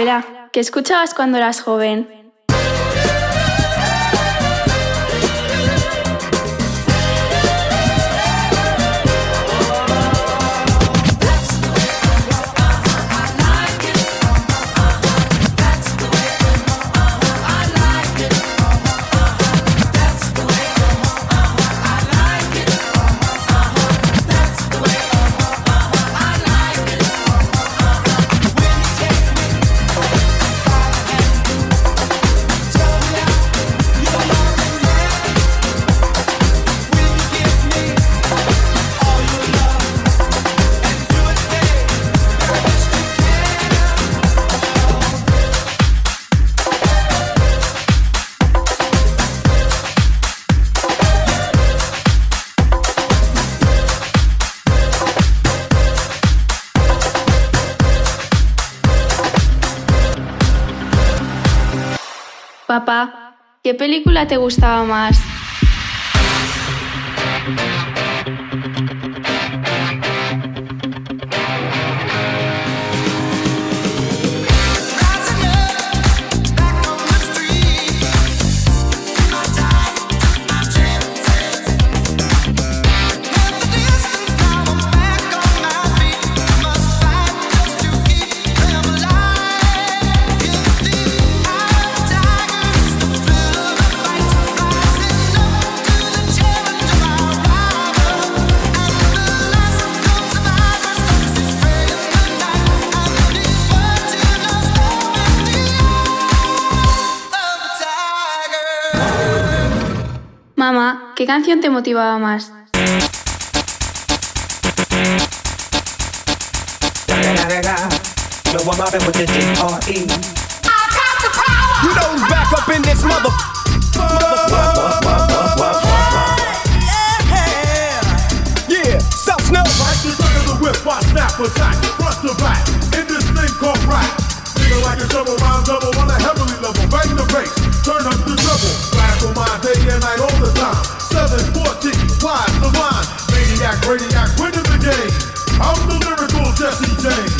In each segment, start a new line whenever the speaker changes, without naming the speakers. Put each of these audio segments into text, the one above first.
Espera, ¿qué escuchabas cuando eras joven? Papá, ¿qué película te gustaba más? Mamá, ¿qué canción te motivaba más?
No, I'm mobbing with the G-R-E. You know who's back up in this mother. Yeah, South Snow.
Like the gun of the whip, I snap attack, front to back, in this thing called rap. Feel like a double round double on a heavily level. Bang the bass, turn up the treble. Flash on my day and night all the time. 714, wide the line. Maniac, radiac, winning the game. I'm the lyrical Jesse James.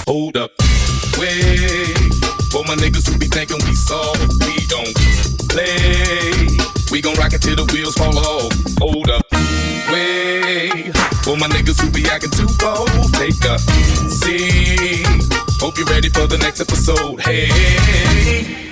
Hold up, wait. For my niggas who be thinking we soft, we don't play. We gon' rock it till the wheels fall off. Hold up, wait. For my niggas who be acting too bold, take a seat. Hope you're ready for the next episode. Hey.